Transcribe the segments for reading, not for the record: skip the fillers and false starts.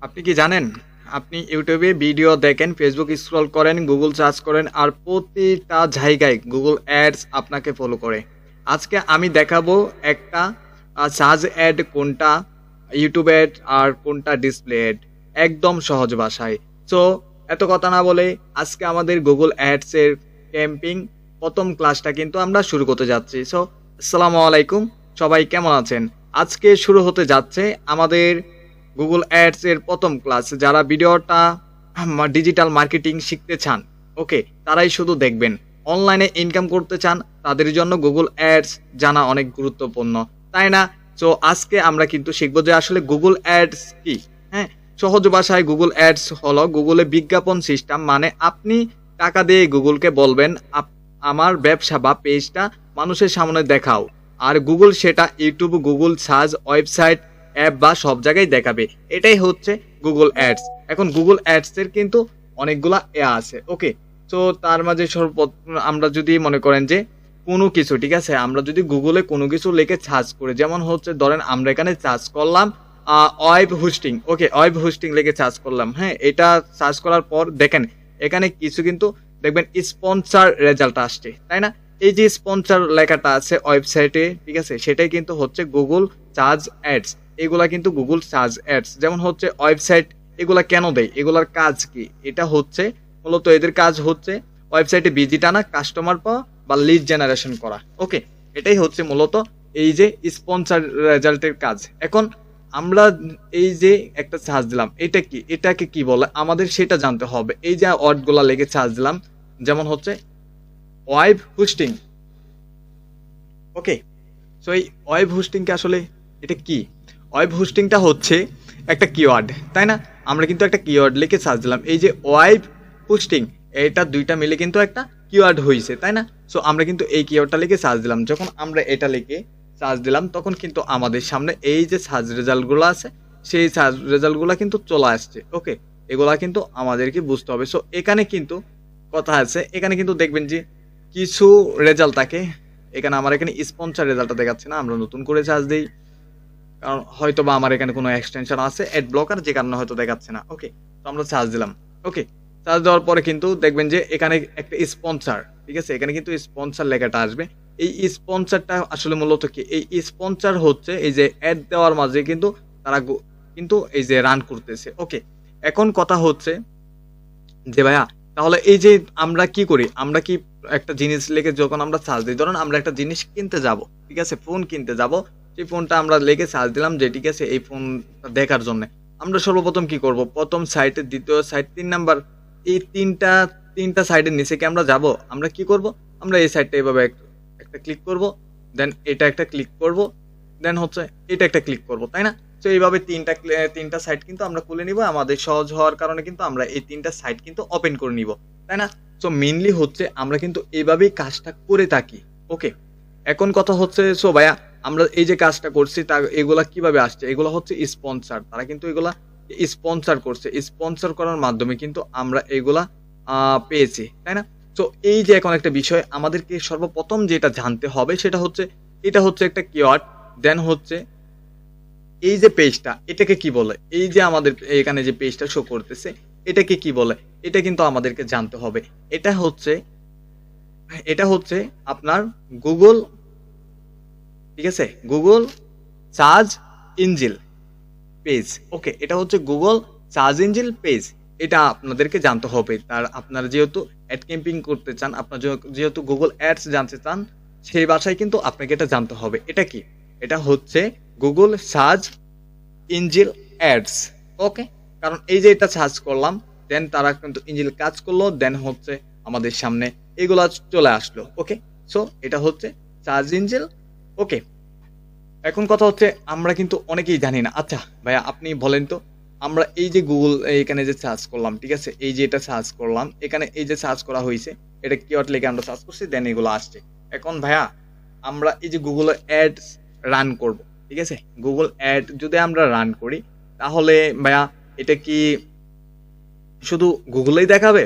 আপনি কি জানেন? আপনি ইউটিউবে ভিডিও দেখেন, ফেসবুক স্ক্রল করেন, গুগল সার্চ করেন আর প্রতিটা জায়গায় গুগল অ্যাডস আপনাকে ফলো করে। আজকে আমি দেখাবো একটা সার্চ অ্যাড কোনটা ইউটিউব অ্যাড আর কোনটা ডিসপ্লে অ্যাড, একদম সহজ ভাষায়। সো এত কথা না বলে আজকে আমাদের গুগল অ্যাডস এর ক্যাম্পিং প্রথম ক্লাসটা কিন্তু আমরা শুরু করতে যাচ্ছি। সো আসসালামু আলাইকুম, সবাই কেমন আছেন? আজকে শুরু হতে যাচ্ছে আমাদের গুগল অ্যাডস এর প্রথম ক্লাস। যারা ভিডিওটা ডিজিটাল মার্কেটিং শিখতে চান, ওকে, তারাই শুধু দেখবেন। অনলাইনে ইনকাম করতে চান, তাদের জন্য গুগল অ্যাডস জানা অনেক গুরুত্বপূর্ণ, তাই না? তো আজকে আমরা কিন্তু শিখবো যে আসলে গুগল অ্যাডস কি। হ্যাঁ, সহজ ভাষায় গুগল অ্যাডস হলো গুগলে বিজ্ঞাপন সিস্টেম। মানে আপনি টাকা দিয়ে গুগলকে বলবেন আমার ব্যবসা বা পেজটা মানুষের সামনে দেখাও, আর গুগল সেটা YouTube, Google search, website, app বা সব জায়গায় দেখাবে। এটাই হচ্ছে গুগল অ্যাডস। এখন গুগল অ্যাডস এর কিন্তু অনেকগুলা আছে, ওকে। তো তার মাঝে আমরা যদি মনে করেন যে কোনো কিছু, ঠিক আছে, আমরা যদি গুগলে কোনো কিছু লিখে সার্চ করি, যেমন হচ্ছে ধরেন আমরা এখানে সার্চ করলাম ওয়েব হোস্টিং, ওকে, ওয়েব হোস্টিং লিখে সার্চ করলাম। হ্যাঁ, এটা সার্চ করার পর দেখেন এখানে কিছু কিন্তু দেখবেন স্পন্সর রেজাল্ট আসছে, তাই না? এই যে স্পন্সর লেখাটা আছে ওয়েবসাইটে, ঠিক আছে, সেটাই কিন্তু হচ্ছে গুগল সার্চ অ্যাডস। এগুলা কিন্তু গুগল সার্চ অ্যাডস। যেমন হচ্ছে ওয়েবসাইট, এগুলা কেন দেয়, এগুলার কাজ কি? এটা হচ্ছে মূলত এদের কাজ হচ্ছে ওয়েবসাইটে ভিজিট আনা, কাস্টমার পাওয়া বা লিড জেনারেশন করা, ওকে। এটাই হচ্ছে মূলত এই যে স্পন্সর রেজাল্টের কাজ। এখন আমরা এই যে একটা সার্চ দিলাম, এটা কি, এটাকে কি বলে আমাদের সেটা জানতে হবে। এই যে ওয়ার্ডগুলা লেগে সার্চ দিলাম, যেমন হচ্ছে ওয়েব হোস্টিং, ওকে। সো এই ওয়েব হোস্টিংটা আসলে এটা কি? ওয়েব হোস্টিংটা হচ্ছে একটা কিওয়ার্ড, তাই না? আমরা কিন্তু একটা কিওয়ার্ড লিখে সার্চ দিলাম, এই যে ওয়েব হোস্টিং, এটা দুইটা মিলে কিন্তু একটা কিওয়ার্ড হয়েছে, তাই না? সো আমরা কিন্তু এই কিওয়ার্ডটা লিখে সার্চ দিলাম। যখন আমরা এটা লিখে সার্চ দিলাম তখন কিন্তু আমাদের সামনে এই যে সার্চ রেজাল্টগুলো আছে, সেই সার্চ রেজাল্টগুলো কিন্তু চলে আসছে, ওকে। এগুলা কিন্তু আমাদেরকে বুঝতে হবে। সো এখানে কিন্তু কথা আছে, এখানে কিন্তু দেখবেন যে কিছু রেজাল্ট থাকে। এখানে আমার এখানে স্পন্সর রেজাল্টটা দেখাচ্ছে না, আমরা নতুন করে সার্চ দিই, কারণ হয়তো বা আমার এখানে কোনো এক্সটেনশন আছে অ্যাড ব্লকার, যে কারণে হয়তো দেখাচ্ছে না, ওকে। তো আমরা সার্চ দিলাম, ওকে। সার্চ দেওয়ার পরে কিন্তু দেখবেন যে এখানে একটা স্পন্সর, ঠিক আছে, এখানে কিন্তু স্পন্সর লেখাটা আসবে। এই স্পন্সরটা আসলে মূলত কি? এই স্পন্সর হচ্ছে এই যে অ্যাড দেওয়ার মাঝে কিন্তু তারা কিন্তু এই যে রান করতেছে, ওকে। এখন কথা হচ্ছে যে ভাইয়া, তাহলে এই যে আমরা কি করি, আমরা কি একটা জিনিস লিখে যখন আমরা সার্চ দিই, ধরুন আমরা একটা জিনিস কিনতে যাব, ঠিক আছে, ফোন কিনতে যাব, সেই ফোনটা আমরা লিখে সার্চ দিলাম যে ঠিক আছে এই ফোনটা দেখার জন্য আমরা সর্বপ্রথম কি করব, প্রথম সাইটে, দ্বিতীয় সাইট, 3 নাম্বার, এই তিনটা সাইডের নিচে কি আমরা যাব, আমরা কি করব, আমরা এই সাইডটা এভাবে একটা ক্লিক করব, দেন এটা একটা ক্লিক করব, দেন হচ্ছে এটা একটা ক্লিক করব, তাই না? তো এইভাবে তিনটা সাইট কিন্তু আমরা খুলে নিব। আমাদের সহজ হওয়ার কারণে কিন্তু আমরা এই তিনটা সাইট কিন্তু ওপেন করে নিব, তাই না? সো মেইনলি হচ্ছে আমরা কিন্তু এইভাবেই কাজটা করে থাকি, ওকে। এখন কথা হচ্ছে, সো ভাইয়া আমরা এই যে কাজটা করছি তা এগুলা কিভাবে আসছে? এগুলা হচ্ছে স্পন্সর, তারা কিন্তু এগুলা স্পন্সর করছে। স্পন্সর করার মাধ্যমে কিন্তু আমরা এগুলা পেয়েছি, তাই না? তো এই যে এখন একটা বিষয় আমাদেরকে সর্বপ্রথম যেটা জানতে হবে সেটা হচ্ছে, এটা হচ্ছে একটা কিওয়ার্ড। দেন হচ্ছে এই যে পেজটা, এটাকে কি বলে? এই যে আমাদের এখানে যে পেজটা শো করতেছে, এটাকে কি বলে? এটা কিন্তু আমাদেরকে জানতে হবে। এটা হচ্ছে আপনার গুগল, ঠিক আছে, গুগল সার্চ ইঞ্জিন পেজ, ওকে। এটা হচ্ছে গুগল সার্চ ইঞ্জিন পেজ। এটা আপনাদেরকে জানতে হবে। তার আপনারা যেহেতু অ্যাড ক্যাম্পিং করতে চান, আপনার যেহেতু গুগল অ্যাডস জানতে চান, সেই ভাষায় কিন্তু আপনাকে এটা জানতে হবে। এটা কি? এটা হচ্ছে গুগল সার্চ ইঞ্জিন অ্যাডস, ওকে। কারণ এই যে এটা সার্চ করলাম, দেন তারা কিন্তু ইঞ্জিন কাজ করলো, দেন হচ্ছে আমাদের সামনে এগুলা চলে আসলো, ওকে। সো এটা হচ্ছে সার্চ ইঞ্জিন, ওকে। এখন কথা হচ্ছে আমরা কিন্তু অনেকেই জানি না। আচ্ছা ভাইয়া আপনি বলেন তো, আমরা এই যে গুগল এখানে যে সার্চ করলাম, ঠিক আছে, এই যে এটা সার্চ করলাম, এখানে এই যে সার্চ করা হয়েছে, এটা কিওয়ার্ড লিখে আমরা সার্চ করছি, দেন এগুলো আসছে। এখন ভাইয়া আমরা এই যে গুগল অ্যাডস রান করব, ঠিক আছে, গুগল অ্যাড যদি আমরা রান করি, তাহলে ভাইয়া এটা কি শুধু গুগলেই দেখাবে?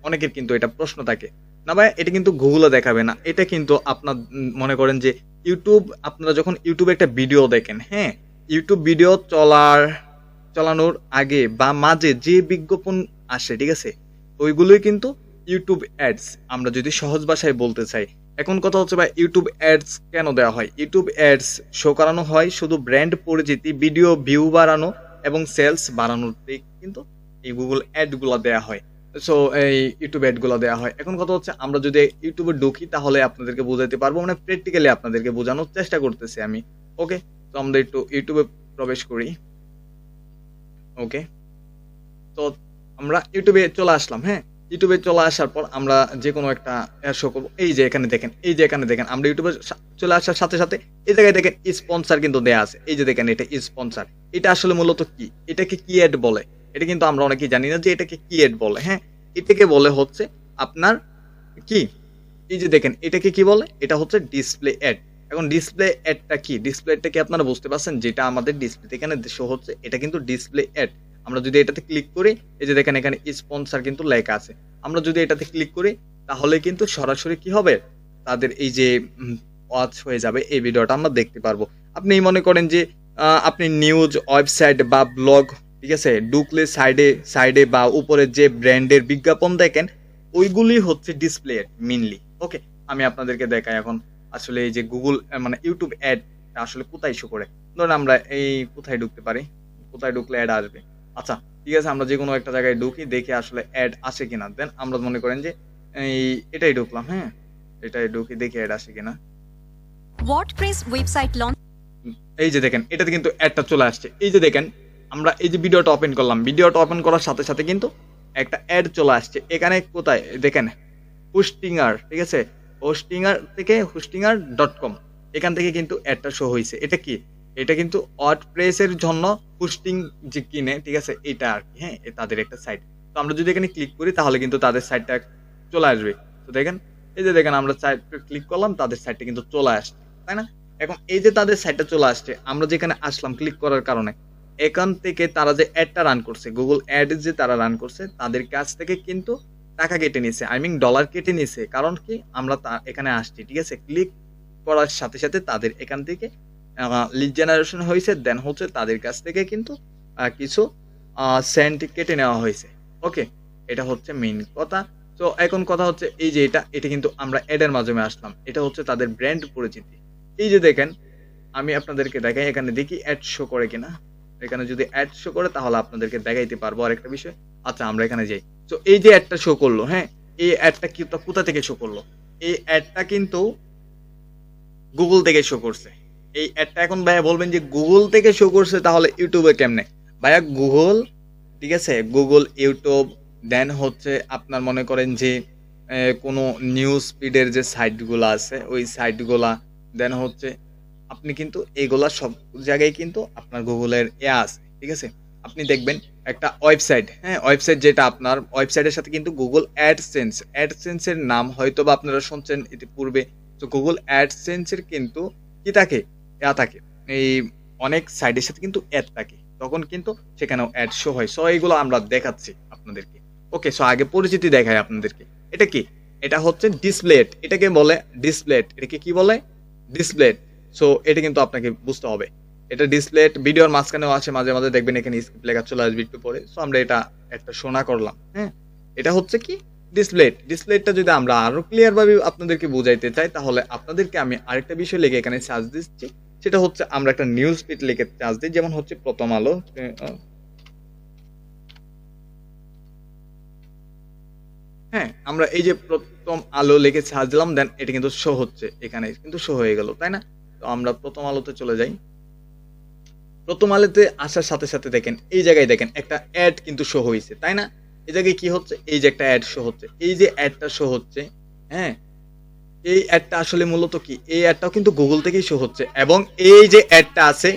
অনেকের কিন্তু এটা প্রশ্ন থাকে। না ভাই, এটা কিন্তু গুগলে দেখাবে না। এটা কিন্তু আপনার মনে করেন যে ইউটিউব, আপনারা যখন ইউটিউবে একটা ভিডিও দেখেন, হ্যাঁ, ইউটিউব ভিডিও চালানোর আগে বা মাঝে যে বিজ্ঞাপন আসে, ঠিক আছে, ওইগুলোই কিন্তু ইউটিউব অ্যাডস, আমরা যদি সহজ ভাষায় বলতে চাই। এখন কথা হচ্ছে ভাই, ইউটিউব অ্যাডস কেন দেওয়া হয়? ইউটিউব অ্যাডস শো করানো হয় শুধু ব্র্যান্ড পরিচিতি, ভিডিও ভিউ বাড়ানো এবং সেলস বাড়ানোতে কিন্তু এই গুগল অ্যাডগুলো দেওয়া হয়। সো এই ইউটিউব অ্যাডগুলো দেওয়া হয়। এখন কথা হচ্ছে, আমরা যদি ইউটিউবে ঢুকি তাহলে আপনাদেরকে বোঝাতে পারবো, মানে প্র্যাকটিক্যালি আপনাদেরকে বোঝানোর চেষ্টা করতেছি আমি। ওকে, তো আমরা একটু ইউটিউবে প্রবেশ করি। ওকে, তো আমরা ইউটিউবে চলে আসলাম। হ্যাঁ, ইউটিউবে চলে আসার পর আমরা যে কোনো একটা শো করবো। এই যে এখানে দেখেন, এই যে এখানে দেখেন, আমরা ইউটিউবে চলে আসার সাথে সাথে এই জায়গায় দেখেন স্পন্সর কিন্তু দেয়া আছে। এই যে দেখেন, এটা স্পন্সর। এটা আসলে মূলত কি, এটাকে কি অ্যাড বলে? এটা কিন্তু আমরা অনেকেই জানি না যে এটাকে কি অ্যাড বলে। হ্যাঁ, এটাকে বলে হচ্ছে আপনার কি, এই যে দেখেন, এটাকে কি বলে? এটা হচ্ছে ডিসপ্লে অ্যাড। এখন ডিসপ্লে অ্যাডটা কি? ডিসপ্লে অ্যাডটা কি আপনারা বুঝতে পারছেন? যেটা আমাদের ডিসপ্লেতে এখানে শো হচ্ছে, এটা কিন্তু ডিসপ্লে অ্যাড। আমরা যদি এটাতে ক্লিক করি, এই যে দেখেন এখানে স্পন্সর কিন্তু লেখা আছে। আমরা যদি এটাতে ক্লিক করি তাহলে কিন্তু সরাসরি কি হবে, তাদের এই যে ওয়াচ হয়ে যাবে, এই ভিডিওটা আমরা দেখতে পারবো। আপনি মনে করেন যে আপনি নিউজ ওয়েবসাইট বা ব্লগ, ঠিক আছে, ঢুকলে সাইডে সাইডে বা উপরে যে ব্র্যান্ডের বিজ্ঞাপন দেখেন, ওইগুলি হচ্ছে ডিসপ্লে মেইনলি। ওকে, আমি আপনাদেরকে দেখাই এখন আসলে এই যে গুগল মানে ইউটিউব অ্যাড আসলে কোথায় শো করে। ধরুন আমরা এই কোথায় ঢুকতে পারি, কোথায় ঢুকলে অ্যাড আসবে। আচ্ছা ঠিক আছে, আমরা যে কোনো একটা জায়গায় ঢুকি, দেখে আসলে অ্যাড আসে কিনা। দেন আমরা মনে করেন যে এই এটাই ঢুকলাম। হ্যাঁ, এটাই ঢুকি, দেখি অ্যাড আসে কিনা। WordPress website launch. এই যে দেখেন, এটাতে কিন্তু অ্যাডটা চলে আসছে। এই যে দেখেন, আমরা এই যে ভিডিওটা ওপেন করলাম, ভিডিওটা ওপেন করার সাথে সাথে কিন্তু একটা অ্যাড চলে আসছে। এখানে কোথায় দেখেন, হোস্টিংয়ার, ঠিক আছে, হোস্টিংয়ার থেকে হোস্টিংয়ার.com, এখান থেকে কিন্তু অ্যাডটা শো হয়েছে। এটা কি? এটা কিন্তু ওয়ার্ডপ্রেসের জন্য হোস্টিং যে কিনে, ঠিক আছে, এটা আর কি। হ্যাঁ, তাদের একটা সাইট। তো আমরা যদি এখানে ক্লিক করি তাহলে কিন্তু তাদের সাইটটা চলে আসবে। তো দেখেন, এই যে দেখেন, আমরা সাইটটা ক্লিক করলাম, তাদের সাইটটা কিন্তু চলে আসছে, তাই না? এখন এই যে তাদের সাইটটা চলে আসছে, আমরা যেখানে আসলাম ক্লিক করার কারণে, এখান থেকে তারা যে অ্যাডটা রান করছে, গুগল অ্যাড যে তারা রান করছে, তাদের কাছ থেকে কিন্তু টাকা কেটে নিছে, আই মিন ডলার কেটে নিছে। কারণ কি, আমরা এখানে আসছি, ঠিক আছে, ক্লিক করার সাথে সাথে তাদের এখান থেকে লিড জেনারেশন হয়েছে। দেন হচ্ছে তাদের কাছ থেকে কিন্তু কিছু সেন্ট কেটে নেওয়া হয়েছে। ওকে, এটা হচ্ছে মেইন কথা। তো এখন কথা হচ্ছে, এই যে এটা কিন্তু আমরা অ্যাডের মাধ্যমে আসলাম। এটা হচ্ছে তাদের ব্র্যান্ড পরিচিতি। এই যে দেখেন, আমি আপনাদেরকে দেখাই, এখানে দেখি অ্যাড শো করে কিনা। এখানে যদি অ্যাড শো করে তাহলে আপনাদেরকে দেখাইতে পারবো আরেকটা বিষয়। আচ্ছা, আমরা এখানে যাই। তো এই যে অ্যাডটা শো করলো, হ্যাঁ, এই অ্যাডটা কি কোথা থেকে শো করলো? এই অ্যাডটা কিন্তু গুগল থেকে শো করছে। এই অ্যাডটা এখন ভাইয়া বলবেন যে গুগল থেকে শো করছে, তাহলে ইউটিউবে কেমনে? ভাইয়া গুগল, ঠিক আছে, গুগল, ইউটিউব, দেন হচ্ছে আপনার মনে করেন যে কোনো নিউজ ফিডের যে সাইটগুলো আছে, ওই সাইটগুলা, দেন হচ্ছে আপনি কিন্তু এগুলা সব জায়গায় কিন্তু আপনার গুগলের আছে, ঠিক আছে। আপনি দেখবেন একটা ওয়েবসাইট, হ্যাঁ, ওয়েবসাইট যেটা আপনার ওয়েবসাইটের সাথে কিন্তু গুগল অ্যাডসেন্সের নাম হয়তো বা আপনারা শুনছেন ইতিপূর্বে। তো গুগল অ্যাডসেন্সের কিন্তু কি থাকে, থাকে, এই অনেক সাইটের সাথে কিন্তু অ্যাড থাকে, তখন কিন্তু সেখানেও অ্যাড শো হয়। সো এইগুলো আমরা দেখাচ্ছি আপনাদেরকে। ওকে, সো আগে পরিচিতি দেখাই আপনাদেরকে। এটা কি? এটা হচ্ছে ডিসপ্লেট। এটাকে বলে ডিসপ্লেট। এটাকে কি বলে? ডিসপ্লেট। সো এটা কিন্তু আপনাকে বুঝতে হবে। এটা ডিসপ্লেট, ভিডিওর মাঝখানেও আসে, মাঝে মাঝে দেখবেন এখানে স্ক্রিপ্ট লেখা চলে আসবে একটু পরে। সো আমরা এটা একটা শোনা করলাম। হ্যাঁ, এটা হচ্ছে কি ডিসপ্লেট। ডিসপ্লেটটা যদি আমরা আরো ক্লিয়ার ভাবে আপনাদেরকে বুঝাইতে চাই, তাহলে আপনাদেরকে আমি আরেকটা বিষয় লিখে এখানে চার্জ দিচ্ছি। সেটা হচ্ছে আমরা একটা নিউজ ফিড লিখে চার্জ দিই, যেমন হচ্ছে প্রথম আলো। হ্যাঁ, আমরা এই যে প্রথম আলো লিখে সার্চ দিলাম, দেন এটা কিন্তু শো হচ্ছে, এখানে কিন্তু শো হয়ে গেল, তাই না? তো আমরা প্রথম আলোতে চলে যাই। প্রথম আলোতে আসার সাথে সাথে দেখেন, এই জায়গায় দেখেন একটা অ্যাড কিন্তু শো হয়েছে, তাই না? এই জায়গায় কি হচ্ছে, এই যে একটা অ্যাড শো হচ্ছে, এই যে অ্যাডটা শো হচ্ছে, হ্যাঁ, এই অ্যাডটা আসলে মূলত কি, এই অ্যাডটাও কিন্তু গুগল থেকেই শো হচ্ছে। এবং এই যে অ্যাডটা আছে,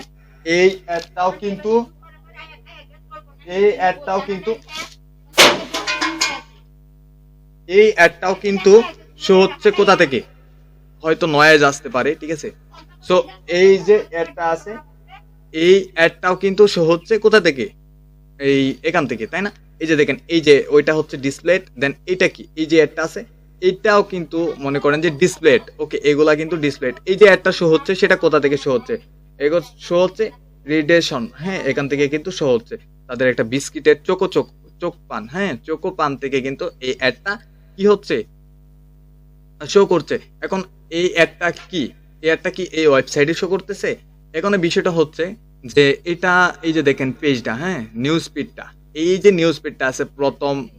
এই অ্যাডটাও কিন্তু এই অ্যাডটাও কিন্তু এই অ্যাডটাও কিন্তু শো হচ্ছে কোথা থেকে, হয়তো নয়েজ আসতে পারে, ঠিক আছে। সো এই যে অ্যাডটা আছে, এই অ্যাডটাও কিন্তু শো হচ্ছে কোথা থেকে, এই এখান থেকে, তাই না? এই যে দেখেন, এই যে ওইটা হচ্ছে ডিসপ্লেট, দেন এটা কি, এই যে অ্যাডটা আছে, এইটাও কিন্তু মনে করেন যে ডিসপ্লেট। ওকে, এগুলা কিন্তু ডিসপ্লেট। এই যে অ্যাডটা শো হচ্ছে, সেটা কোথা থেকে শো হচ্ছে? এগুলো শো হচ্ছে রিডেশন, হ্যাঁ, এখান থেকে কিন্তু শো হচ্ছে। তাদের একটা বিস্কিটের চোখ পান, হ্যাঁ, চোকো পান থেকে কিন্তু এই অ্যাডটা কি হচ্ছে, শো করছে। এখন এই অ্যাডটা কি, এই অ্যাডটা কি এই ওয়েবসাইটে শো করতেছে? এখন বিষয়টা হচ্ছে যে এটা, এই যে দেখেন পেজটা, হ্যাঁ, নিউজ ফিডটা, এই যে নিউজ ফিডটা আছে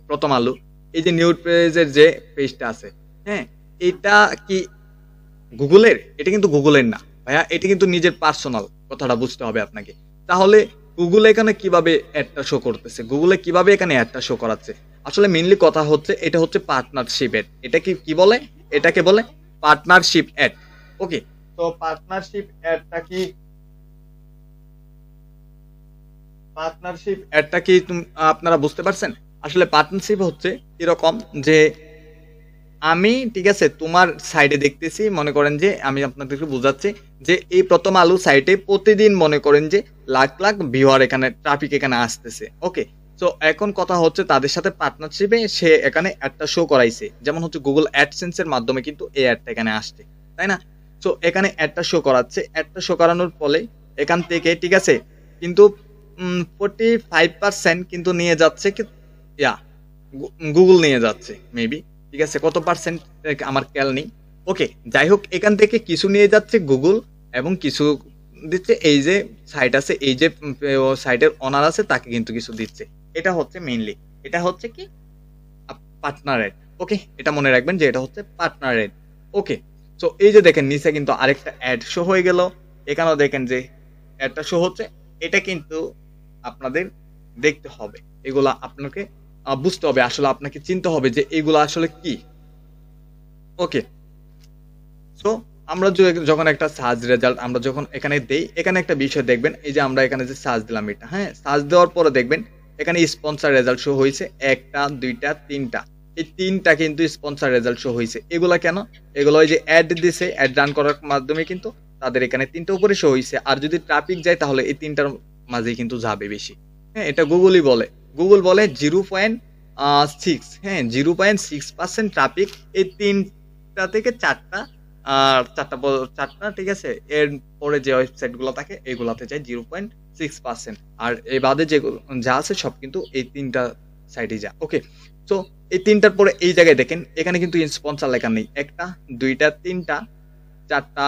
প্রথম আলো, এই যে নিউজ পেজের যে পেজটা আছে, হ্যাঁ, এটা কি গুগলের? এটা কিন্তু গুগলের না ভাইয়া, এটা কিন্তু নিজের পার্সোনাল, কথাটা বুঝতে হবে আপনাকে। তাহলে গুগল এখানে কিভাবে অ্যাডটা শো করতেছে, গুগলে কিভাবে এখানে অ্যাডটা শো করাচ্ছে? আসলে মেইনলি কথা হচ্ছে এটা হচ্ছে পার্টনারশিপ অ্যাড। এটা কি বলে? এটাকে বলে পার্টনারশিপ অ্যাড। ওকে, তো পার্টনারশিপ অ্যাডটা কি, আপনারা বুঝতে পারছেন? আসলে পার্টনারশিপ হচ্ছে এরকম যে আমি, ঠিক আছে, তোমার সাইডে দেখতেছি, মনে করেন যে আমি আপনাদেরকে বোঝাচ্ছি যে এই প্রথম আলো সাইটে প্রতিদিন মনে করেন যে লাখ লাখ ভিউয়ার, এখানে ট্রাফিক এখানে আসতেছে। ওকে, তো এখন কথা হচ্ছে তাদের সাথে পার্টনারশিপে সে এখানে অ্যাডটা শো করাইছে, যেমন হচ্ছে গুগল অ্যাডসেন্স এর মাধ্যমে কিন্তু এই অ্যাডটা এখানে আসছে, তাই না? তো এখানে অ্যাডটা শো করাচ্ছে, অ্যাডটা শো করানোর ফলে এখান থেকে, ঠিক আছে, কিন্তু 45% কিন্তু নিয়ে যাচ্ছে কি, ইয়া, গুগল নিয়ে যাচ্ছে মেবি, ঠিক আছে, কত পার্সেন্ট আমার খেয়াল নেই। ওকে, যাই হোক, এখান থেকে কিছু নিয়ে যাচ্ছে গুগল এবং কিছু দিচ্ছে এই যে সাইট আছে, এই যে সাইটের অনার আছে তাকে কিন্তু কিছু দিচ্ছে। এটা হচ্ছে মেইনলি, এটা হচ্ছে কি পার্টনার এড। ওকে, এটা মনে রাখবেন যে এটা হচ্ছে পার্টনার এড। ওকে, তো এই যে দেখেন নিচে কিন্তু আরেকটা অ্যাড শো হয়ে গেল, এখানেও দেখেন যে অ্যাডটা শো হচ্ছে। এটা কিন্তু আপনাদের দেখতে হবে, এগুলা আপনাকে বুঝতে হবে, আসলে আপনাকে চিনতে হবে যে এগুলো আসলে কি। ওকে, সো আমরা যখন একটা সার্চ রেজাল্ট আমরা যখন এখানে দেই, এখানে একটা বিষয় দেখবেন, এই যে আমরা এখানে যে সার্চ দিলাম এটা, হ্যাঁ, সার্চ দেওয়ার পরে দেখবেন এখানে স্পন্সর রেজাল্ট শো হয়েছে, একটা দুইটা তিনটা, এই তিনটা কিন্তু স্পন্সর রেজাল্ট শো হয়েছে। এগুলা কেন? এগুলো ওই যে অ্যাড দিছে, অ্যাড রান করার মাধ্যমে কিন্তু তাদের এখানে তিনটা উপরে শো হয়েছে। আর যদি ট্রাফিক যায় তাহলে এই তিনটার মাঝেই কিন্তু যাবে বেশি। হ্যাঁ, এটা গুগলই বলে, গুগল বলে 0.6, হ্যাঁ, 0.6% ট্রাফিক এই তিনটা থেকে চারটা, আর চারটা, ঠিক আছে, এর পরে যে ওয়েবসাইট গুলো থাকে এগুলাতে যায় 0.6%, আর এই বাদে যে যা আছে সব কিন্তু এই তিনটা সাইডে যায়। ওকে, তো এই তিনটার পরে এই জায়গায় দেখেন এখানে কিন্তু স্পন্সর লেখা নেই, একটা দুইটা তিনটা চারটা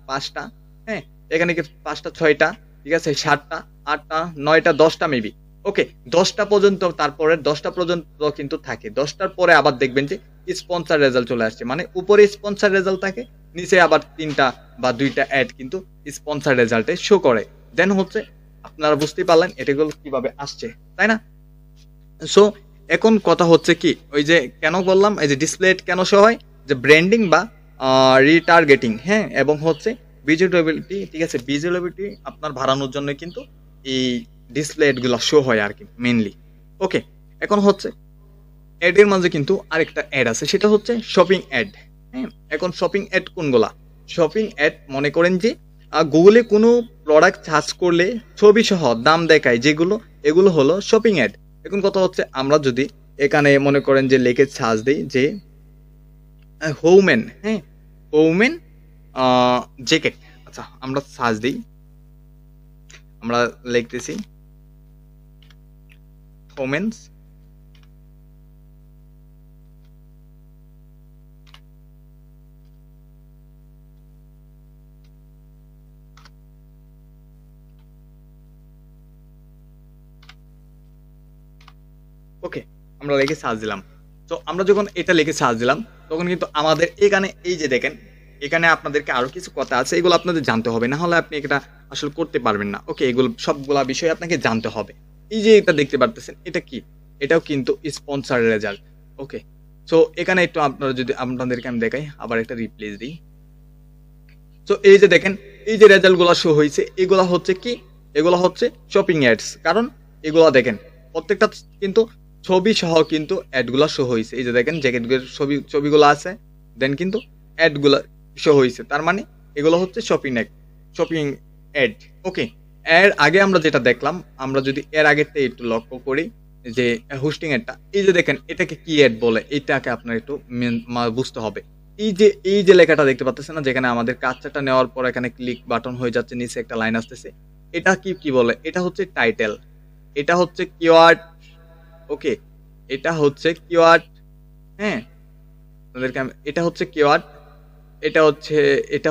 পাঁচটা, হ্যাঁ, এখানে কি পাঁচটা ছয়টা, ঠিক আছে, সাতটা আটটা নয়টা দশটা মেবি। ওকে, 10টা পর্যন্ত, তারপরে 10টা পর্যন্ত কিন্তু থাকে, 10টার পরে আবার দেখবেন যে স্পন্সর রেজাল্ট চলে আসছে, মানে উপরে স্পন্সর রেজাল্ট থাকে, নিচে আবার তিনটা বা দুইটা অ্যাড কিন্তু স্পন্সর রেজাল্টে শো করে। দেন হচ্ছে আপনারা বুঝতেই পারলেন এটাগুলো কিভাবে আসছে, তাই না? সো এখন কথা হচ্ছে কি, ওই যে কেন বললাম এই যে ডিসপ্লে কেন শো হয়, যে ব্র্যান্ডিং বা রিটার্গেটিং, হ্যাঁ, এবং হচ্ছে ভিজিবিলিটি, ঠিক আছে, ভিজিবিলিটি আপনার বাড়ানোর জন্য কিন্তু এই ডিসপ্লে এডগুলো শো হয় আর কি মেইনলি। ওকে, এখন হচ্ছে অ্যাডের মাঝে কিন্তু আরেকটা অ্যাড আছে, সেটা হচ্ছে শপিং অ্যাড। হ্যাঁ, এখন শপিং অ্যাড কোনগুলা? শপিং অ্যাড মনে করেন যে গুগলে কোনো প্রোডাক্ট সার্চ করলে ছবি সহ দাম দেখায় যেগুলো, এগুলো হলো শপিং অ্যাড। এখন কথা হচ্ছে আমরা যদি এখানে মনে করেন যে লিখে সার্চ দিই যে হোমেন, হ্যাঁ, হোমেন জ্যাকেট, আচ্ছা আমরা সার্চ দিই, আমরা লিখতেছি হোমেন্স ওকে, আমরা লিখে সার্চ দিলাম। তো আমরা যখন এটা লিখে সার্চ দিলাম তখন কিন্তু আমাদের এখানে এই যে দেখেন, এখানে আপনাদেরকে আরো কিছু কথা আছে, এগুলো আপনাদের জানতে হবে, না হলে আপনি এটা আসলে করতে পারবেন না। ওকে, এগুলো সবগুলা বিষয় আপনাকে জানতে হবে। এই যে এটা দেখতে পারতেছেন, এটা কি? এটাও কিন্তু স্পন্সর রেজাল্ট। ওকে, সো এখানে একটু আপনারা যদি আপনাদেরকে আমি দেখাই, আবার একটা রিপ্লেস দিই। তো এই যে দেখেন এই যে রেজাল্ট গুলা শো হয়েছে, এগুলা হচ্ছে কি, এগুলা হচ্ছে শপিং অ্যাডস। কারণ এগুলা দেখেন প্রত্যেকটা কিন্তু ছবি সহ কিন্তু অ্যাডগুলা শো হয়েছে। এই যে দেখেন জ্যাকেটগুলোর ছবিগুলো আছে, দেন কিন্তু অ্যাডগুলা শো হয়েছে, তার মানে এগুলো হচ্ছে শপিং অ্যাড। ওকে, এর আগে আমরা যেটা দেখলাম, আমরা যদি এর আগেরটা একটু লক্ষ্য করি যে হোস্টিং অ্যাডটা, এই যে দেখেন এটাকে কি অ্যাড বলে, এটাকে আপনার একটু বুঝতে হবে। এই যে লেখাটা দেখতে পাচ্ছেন না, যেখানে আমাদের কাজটা নেওয়ার পর এখানে ক্লিক বাটন হয়ে যাচ্ছে, নিচে একটা লাইন আসতেছে, এটা কি বলে? এটা হচ্ছে টাইটেল। এটা হচ্ছে কিওয়ার্ড, ওকে, এটা হচ্ছে কিওয়ার্ড, হ্যাঁ, এটা হচ্ছে কিওয়ার্ড, এটা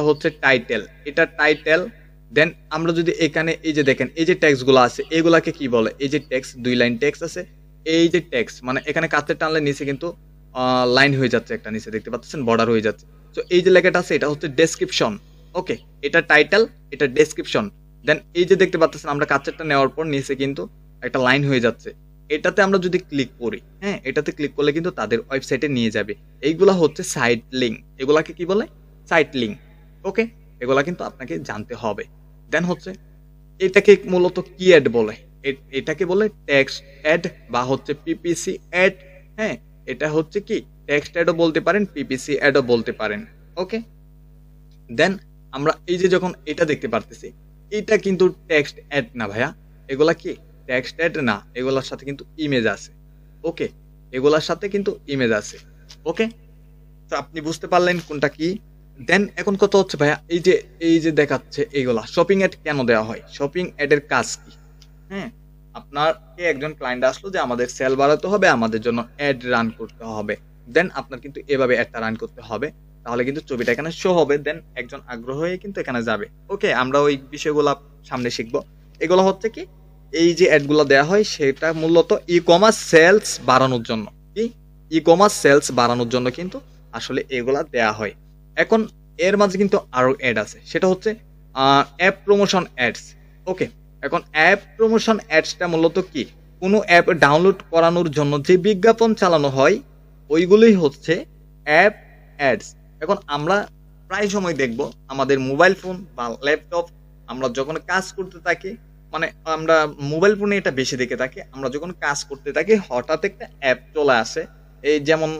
হচ্ছে টাইটেল, এটা টাইটেল। দেন আমরা যদি এখানে এই যে দেখেন এই যে টেক্সট গুলো আছে এগুলাকে কি বলে, এই যে টেক্সট 2 লাইন টেক্সট আছে, এই যে টেক্সট মানে এখানে কাছে টানলে নিচে কিন্তু লাইন হয়ে যাচ্ছে, একটা নিচে দেখতে পাচ্ছেন বর্ডার হয়ে যাচ্ছে। তো এই যে লেখাটা আছে এটা হচ্ছে ডেসক্রিপশন, ওকে, এটা টাইটেল, এটা ডেসক্রিপশন। দেন এই যে দেখতে পাচ্ছেন আমরা কাছেরটা নেওয়ার পর নিচে কিন্তু একটা লাইন হয়ে যাচ্ছে, এটাতে আমরা যদি ক্লিক করি, হ্যাঁ, এটাতে ক্লিক করলে কিন্তু তাদের ওয়েবসাইটে নিয়ে যাবে। এইগুলা হচ্ছে সাইট লিঙ্ক, এগুলাকে কি বলে, সাইট লিঙ্ক, ওকে, এগুলা কিন্তু আপনাকে জানতে হবে। দেন হচ্ছে এটাকে মূলত কি অ্যাড বলে, এটাকে বলে টেক্সট অ্যাড বা হচ্ছে পিপিসি অ্যাড, হ্যাঁ, এটা হচ্ছে কি টেক্সট অ্যাডও বলতে পারেন, পিপিসি অ্যাডও বলতে পারেন, ওকে। দেন আমরা এই যে যখন এটা দেখতে পারতেছি এটা কিন্তু টেক্সট অ্যাড না ভাইয়া, এগুলা কি টেক্সট অ্যাড না, এগুলার সাথে কিন্তু ইমেজ আছে, ওকে, এগুলার সাথে কিন্তু ইমেজ আছে, ওকে। তো আপনি বুঝতে পারলেন কোনটা কি। দেন এখন কত হচ্ছে ভাইয়া, এই যে দেখাচ্ছে এইগুলা শপিং অ্যাড কেন দেওয়া হয়, শপিং অ্যাডের কাজ কি, হ্যাঁ, আপনাকে একজন ক্লায়েন্ট আসলো যে আমাদের সেল বাড়াতে হবে, আমাদের জন্য অ্যাড রান করতে হবে, দেন আপনার কিন্তু এভাবে অ্যাডটা রান করতে হবে, তাহলে কিন্তু ছবিটা এখানে শো হবে, দেন একজন আগ্রহ হয়ে কিন্তু এখানে যাবে, ওকে। আমরা ওই বিষয়গুলো সামনে শিখবো। এগুলো হচ্ছে কি এই যে অ্যাডগুলো দেওয়া হয় সেটা মূলত ই কমার্স সেলস বাড়ানোর জন্য, কি ই কমার্স সেলস বাড়ানোর জন্য কিন্তু আসলে এগুলা দেয়া হয়। এখন এর মাঝে কিন্তু আরো অ্যাড আছে, সেটা হচ্ছে অ্যাপ প্রমোশন অ্যাডস, ওকে। এখন অ্যাপ প্রমোশন অ্যাডসটা মূলত কি, কোনো অ্যাপ ডাউনলোড করানোর জন্য যে বিজ্ঞাপন চালানো হয় ওইগুলোই হচ্ছে অ্যাপ অ্যাডস। এখন আমরা প্রায় সময় দেখব আমাদের মোবাইল ফোন বা ল্যাপটপ, আমরা যখন কাজ করতে থাকি, মানে আমরা মোবাইল ফোনে এটা বেশি দেখে থাকি, আমরা যখন কাজ করতে থাকি হঠাৎ একটা অ্যাপ চলে আসে, এই যেমন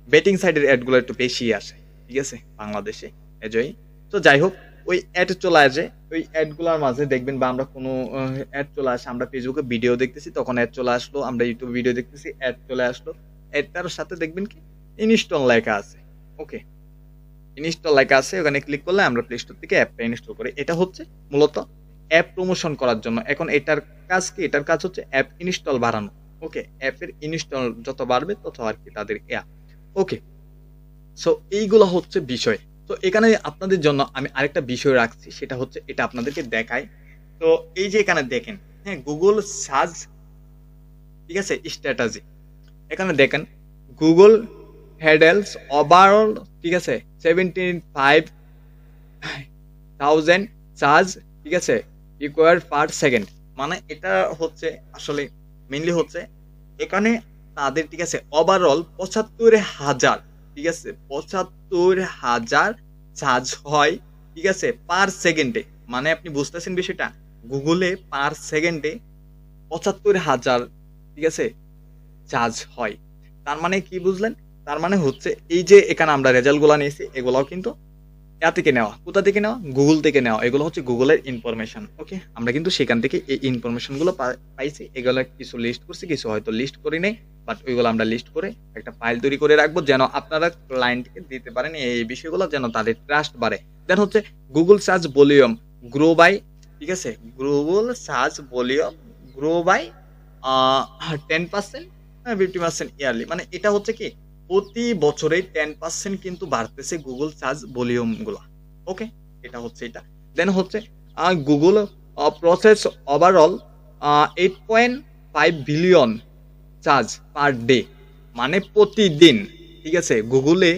বেটিং সাইটের অ্যাডগুলো একটু বেশি আসে, ঠিক আছে, বাংলাদেশে এজয়। তো যাই হোক, ওই অ্যাড চলে আসে, ওই অ্যাডগুলোর মাঝে দেখবেন বা আমরা কোনো অ্যাড চলে আসে, আমরা ফেসবুকে ভিডিও দেখতেছি তখন অ্যাড চলে আসলো, আমরা ইউটিউবে ভিডিও দেখতেছি অ্যাড চলে আসলো, অ্যাডটার সাথে দেখবেন কি ইনস্টল লেখা আছে, ওকে, ইনস্টল লেখা আছে, ওখানে ক্লিক করলে আমরা প্লে স্টোর থেকে অ্যাপটা ইনস্টল করি। এটা হচ্ছে মূলত অ্যাপ প্রমোশন করার জন্য। এখন এটার কাজ কি, এটার কাজ হচ্ছে অ্যাপ ইনস্টল বাড়ানো, ওকে, অ্যাপের ইনস্টল যত বাড়বে তত আর কি তাদের ওকে। সো এইগুলো হচ্ছে বিষয়। তো এখানে আপনাদের জন্য আমি আরেকটা বিষয় রাখছি, সেটা হচ্ছে এটা আপনাদেরকে দেখাই। তো এই যে এখানে দেখেন, হ্যাঁ, গুগল সার্চ, ঠিক আছে, স্ট্র্যাটেজি, এখানে দেখেন গুগল হ্যান্ডেলস ওভারঅল, ঠিক আছে, 75,000 চার্জ, ঠিক আছে, রিকোয়ার্ড পার সেকেন্ড, মানে এটা হচ্ছে আসলে মেইনলি হচ্ছে এখানে তাদের, ঠিক আছে, ওভারঅল 75,000, ঠিক আছে, 75,000 চার্জ হয়, ঠিক আছে, পার সেকেন্ডে। মানে আপনি বুঝতেছেন বিষয়টা, গুগলে পার সেকেন্ডে 75,000, ঠিক আছে, চার্জ হয়। তার মানে কি বুঝলেন, তার মানে হচ্ছে এই যে এখানে আমরা রেজাল্ট গুলা নিয়েছি এগুলাও কিন্তু থেকে নেওয়া, কোথা থেকে নেওয়া, গুগল থেকে নেওয়া, এগুলো হচ্ছে গুগলের ইনফরমেশন, ওকে। আমরা কিন্তু সেখান থেকে এই ইনফরমেশন গুলো পাইছি, এগুলো কিছু লিস্ট করছি, কিছু হয়তো লিস্ট করি নাই, বাট ওইগুলো আমরা লিস্ট করে একটা ফাইল তৈরি করে রাখবো, যেন আপনারা ক্লায়েন্টকে দিতে পারেন এই বিষয়গুলো, যেন তাদের ট্রাস্ট বাড়ে। দেন হচ্ছে Google search volume grow by, ঠিক আছে, Google search volume grow by 10%, 50% yearly, মানে এটা হচ্ছে কি প্রতি বছরে 10% কিন্তু বাড়তেছে গুগল সার্চ ভলিউম গুলা, ওকে, এটা হচ্ছে এটা। দেন হচ্ছে Google process overall 8.5 billion charge per day, মানে প্রতিদিন, ঠিক আছে, গুগলে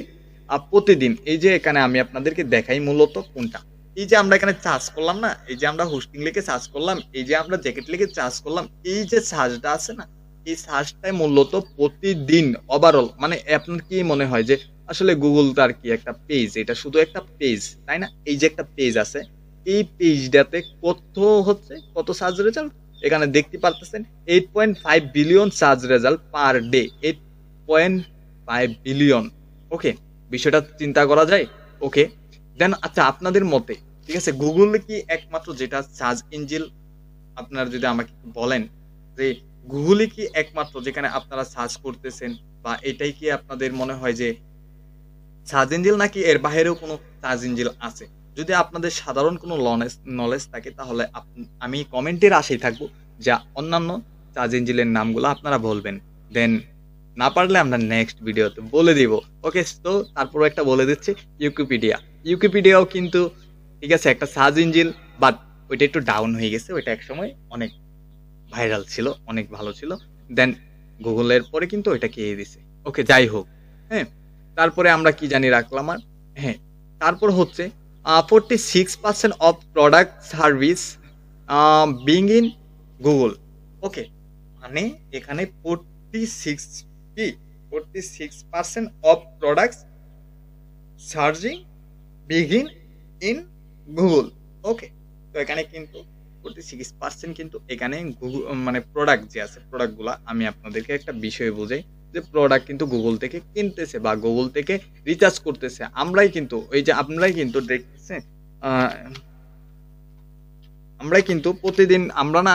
প্রতিদিন। এই যে এখানে আমি আপনাদেরকে দেখাই মূলত কোনটা, এই যে আমরা এখানে চার্জ করলাম না, এই যে আমরা হোস্টিং লিখে চার্জ করলাম, এই যে আমরা জ্যাকেট লিখে চার্জ করলাম, এই যে চার্জটা আছে না, এই সার্চটাই মূলত প্রতিদিন ওভারঅল, মানে আপনার কি মনে হয় যে আসলে গুগল তার কি একটা পেজ, এটা শুধু একটা পেজ, তাই না, এই যে একটা পেজ আছে, এই পেজটাতে কত সার্চ রেজাল্ট এখানে দেখতে পারতেছেন, 8.5 billion search result per day, 8.5 billion, okay, বিষয়টা চিন্তা করা যায়, ওকে। দেন আচ্ছা আপনাদের মতে, ঠিক আছে, গুগল কি একমাত্র যেটা সার্চ ইঞ্জিন, আপনারা যদি আমাকে বলেন যে গুগলই কি একমাত্র যেখানে আপনারা সার্চ করতেছেন, বা এটাই কি আপনাদের মনে হয় যে সার্চ ইঞ্জিন, নাকি এর বাইরেও কোনো সার্চ ইঞ্জিন আছে? যদি আপনাদের সাধারণ কোনো নলেজ থাকে তাহলে আমি কমেন্টের আশায় থাকবো, যা অন্যান্য সার্চ ইঞ্জিনের নামগুলো আপনারা বলবেন, দেন না পারলে আমরা নেক্সট ভিডিওতে বলে দিব। ওকে, তো তারপর একটা বলে দিচ্ছি, ইউকিপিডিয়াও কিন্তু ঠিক আছে একটা সার্চ ইঞ্জিন, বাট ওইটা একটু ডাউন হয়ে গেছে। ওইটা একসময় অনেক ভাইরাল ছিল, অনেক ভালো ছিল, দেন গুগলের পরে কিন্তু ওইটা খেয়ে দিছে। ওকে, যাই হোক। হ্যাঁ, তারপরে আমরা কি জানি রাখলাম আর, হ্যাঁ, তারপর হচ্ছে 46% of product service being in Google. Okay, মানে এখানে 46% of products searching begin in Google. Okay, তো এখানে কিন্তু 46% কিন্তু এখানে গুগল মানে প্রোডাক্ট যে আছে, প্রোডাক্টগুলো আমি আপনাদেরকে একটা বিষয় বোঝাই যে প্রোডাক্ট কিন্তু গুগল থেকে কিনতেছে বা গুগল থেকে রিচার্জ করতেছে। আমরাই কিন্তু ওই যে আমরাই কিন্তু দেখতেছেন, আমরাই কিন্তু প্রতিদিন আমরা না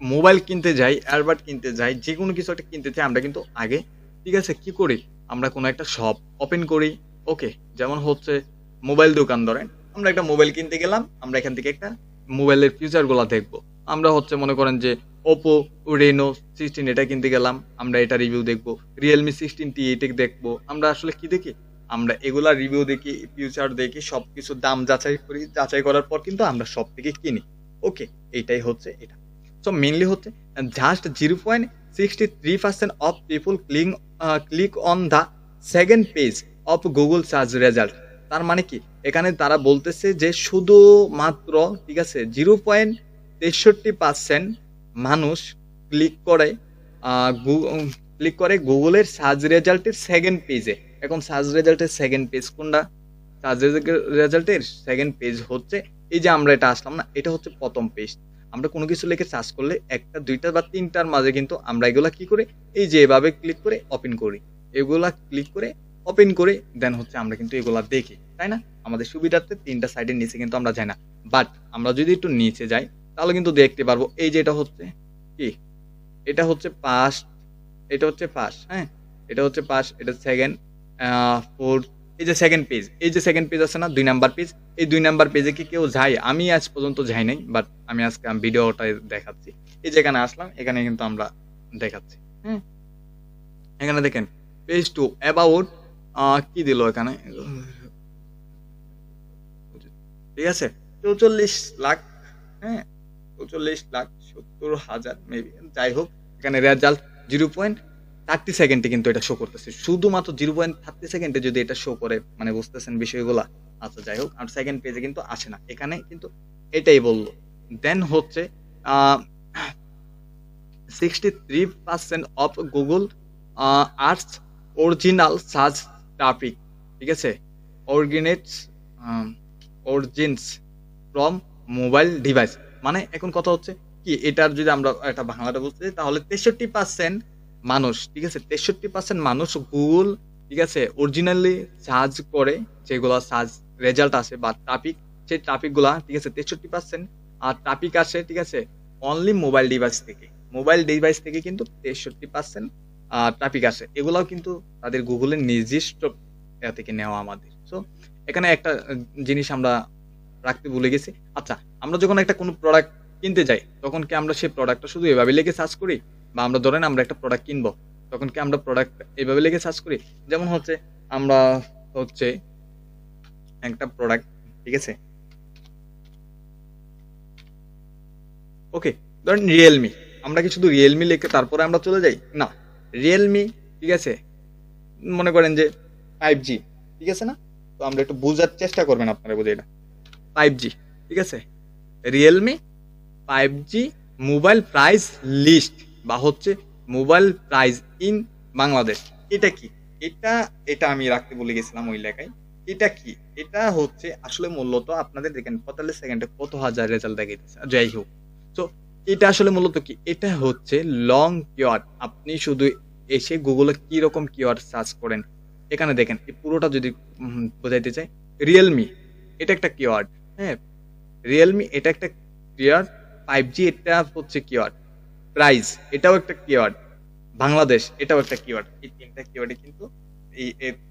মোবাইল কিনতে যাই, এয়ারবাড কিনতে যাই, যে কোনো কিছু একটা কিনতে চাই, আমরা কিন্তু আগে ঠিক আছে কি করি, আমরা কোনো একটা শপ ওপেন করি। ওকে, যেমন হচ্ছে মোবাইল দোকান ধরেন, আমরা একটা মোবাইল কিনতে গেলাম, আমরা এখান থেকে একটা মোবাইলের ফিচারগুলো দেখবো। আমরা হচ্ছে মনে করেন যে ওপো রেনো 16 এটা কিনতে গেলাম, আমরা এটা রিভিউ দেখবো। রিয়েলমি 16T এটা দেখবো। আমরা আসলে কি দেখি, আমরা এগুলা রিভিউ দেখি, ফিউচার দেখি, সবকিছু দাম যাচাই করি, যাচাই করার পর কিন্তু আমরা সব থেকে কিনি। ওকে, এইটাই হচ্ছে এটা। সো মেনলি হচ্ছে just 0.63% of people click on the second page of Google search result. তার মানে কি, এখানে তারা বলতেছে যে শুধুমাত্র ঠিক আছে 0.63% মানুষ ক্লিক করে গুগলের সার্চ রেজাল্টের সেকেন্ড পেজে। এখন সার্চ রেজাল্টের সেকেন্ড পেজ কোনটা? সার্চ রেজাল্টের সেকেন্ড পেজ হচ্ছে এই যে আমরা এটা আসলাম না, এটা হচ্ছে প্রথম পেজ। আমরা কোনো কিছু লিখে সার্চ করলে একটা, দুইটা বা তিনটার মাঝে কিন্তু আমরা এগুলা কি করে, এই যে এভাবে ক্লিক করে ওপেন করি, এগুলা ক্লিক করে ওপেন করে দেন হচ্ছে আমরা কিন্তু এগুলা দেখি, তাই না? আমাদের সুবিধার্থে তিনটা সাইডের নিচে কিন্তু আমরা যাই না, বাট আমরা যদি একটু নিচে যাই তাহলে কিন্তু দেখতে পারবো এই যে এটা হচ্ছে কি, এটা হচ্ছে পাস, এটা হচ্ছে পাস, হ্যাঁ, এটা হচ্ছে পাস, এটা সেকেন্ড, ফোর্থ, এই যে সেকেন্ড পেজ, এই যে সেকেন্ড পেজ আছে না, 2 নাম্বার পেজ, এই 2 নাম্বার পেজে কি কেউ যায়? আমি আজ পর্যন্ত যাই নাই, বাট আমি আজকে ভিডিওটা দেখাচ্ছি। এই যেখানে আসলাম, এখানে কিন্তু আমরা দেখাচ্ছি। হ্যাঁ, এখানে দেখেন পেজ 2 অ্যাবাউট কি দিল এখানে, ঠিক আছে 44 লাখ, হ্যাঁ 44,70,000 মেবি, যাই হোক। এখানে রেজাল্ট 0.30 সেকেন্ডে কিন্তু এটা শো করতেছে, শুধুমাত্র 0.30 সেকেন্ডে যদি এটা শো করে, মানে বুঝতেছেন বিষয়গুলা। আচ্ছা, যাই হোক, আর সেকেন্ড পেজে কিন্তু আসে না, এখানে কিন্তু এটাই বললো। দেন হচ্ছে 63% of Google arts original search traffic, ঠিক আছে, অরিজিনস ফ্রম মোবাইল ডিভাইস। মানে এখন কথা হচ্ছে কি, এটার যদি আমরা একটা বাংলাটা বুঝতে চাই তাহলে 63% মানুষ, ঠিক আছে, 63% মানুষ গুগল, ঠিক আছে, অরিজিনালি সার্চ করে, যেগুলো সার্চ রেজাল্ট আসে বা ট্রাফিক, সেই ট্রাফিকগুলা, ঠিক আছে, 63% আর ট্রাফিক আসে, ঠিক আছে, অনলি মোবাইল ডিভাইস থেকে। মোবাইল ডিভাইস থেকে কিন্তু 63% ট্রাফিক আসে। এগুলাও কিন্তু তাদের গুগলের নির্দিষ্ট থেকে নেওয়া আমাদের। সো এখানে একটা জিনিস আমরা রাখতে ভুলে গেছি। আচ্ছা, আমরা যখন একটা কোনো প্রোডাক্ট কিনতে যাই, তখন কি আমরা সেই প্রোডাক্টটা শুধু এভাবে লিখে সার্চ করি? বা আমরা ধরেন আমরা একটা প্রোডাক্ট কিনবো, তখন কি আমরা প্রোডাক্ট এভাবে লিখে সার্চ করি? যেমন হচ্ছে আমরা হচ্ছে একটা প্রোডাক্ট, ঠিক আছে, ওকে, ধরেন রিয়েলমি, আমরা কি শুধু রিয়েলমি লিখে তারপরে আমরা চলে যাই? না, রিয়েলমি, ঠিক আছে, মনে করেন যে 5G, ঠিক আছে না? তো আমরা একটু বোঝার চেষ্টা করবেন, আপনারা বুঝে এটা 5G, ঠিক আছে, Realme 5G mobile price list বা হচ্ছে মোবাইল প্রাইস ইন বাংলাদেশ। এটা কি? এটা আমি রাখতে বলে গেছিলাম ওই লেখায়। এটা কি? এটা হচ্ছে আসলে মূলত আপনাদের দেখেন 45 সেকেন্ডে কত হাজার রেজাল্ট দেখাইতেছে। যাই হোক, তো এটা আসলে মূলত কি, এটা হচ্ছে লং কিওয়ার্ড। আপনি শুধু এসে গুগলে কি রকম কিওয়ার্ড সার্চ করেন, এখানে দেখেন এই পুরোটা যদি বোঝাইতে চাই, রিয়েলমি এটা একটা কিওয়ার্ড, হ্যাঁ, রিয়েলমি এটা একটা কিওয়ার্ড, 5G এটা হচ্ছে কিওয়ার্ড, প্রাইস এটাও একটা কিওয়ার্ড, বাংলাদেশ এটাও একটা কিওয়ার্ড। এই তিনটা কিওয়ার্ডে কিন্তু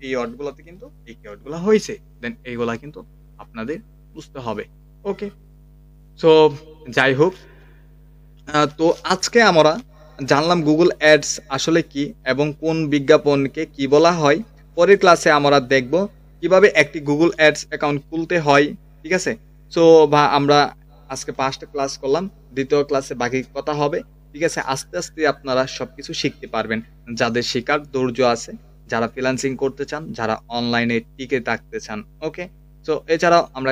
এই ওয়ার্ডগুলোতে কিন্তু এই কিওয়ার্ডগুলো হয়েছে। দেন এইগুলা কিন্তু আপনাদের বুঝতে হবে। ওকে, সো যাই হোক, তো আজকে আমরা জানলাম গুগল অ্যাডস আসলে কি এবং কোন বিজ্ঞাপনকে কি বলা হয়। পরের ক্লাসে আমরা দেখব কিভাবে একটি গুগল অ্যাডস অ্যাকাউন্ট খুলতে হয়। ঠিক আছে? সো আমরা আজকে 5টা ক্লাস করলাম। দ্বিতীয় ক্লাসে বাকি কথা হবে। ঠিক আছে? আস্তে আস্তে আপনারা সবকিছু শিখতে পারবেন। যাদের শেখার ধৈর্য আছে, যারা ফ্রিল্যান্সিং করতে চান, যারা অনলাইনে টিকে থাকতে চান। ওকে? সো এছাড়াও আমরা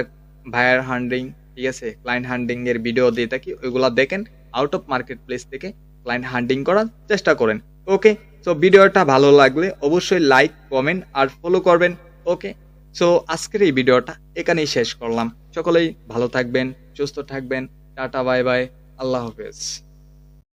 বায়ার হান্ডিং, ঠিক আছে, ক্লায়েন্ট হান্ডিং এর ভিডিও দিয়ে থাকি, ওইগুলা দেখেন। আউট অফ মার্কেট প্লেস থেকে ক্লায়েন্ট হান্টিং করার চেষ্টা করেন। ওকে, সো ভিডিওটা ভালো লাগলে অবশ্যই লাইক, কমেন্ট আর ফলো করবেন। ওকে, সো আজকের এই ভিডিওটা এখানেই শেষ করলাম। সকলেই ভালো থাকবেন, সুস্থ থাকবেন। টাটা, বাই বাই, আল্লাহ হাফেজ।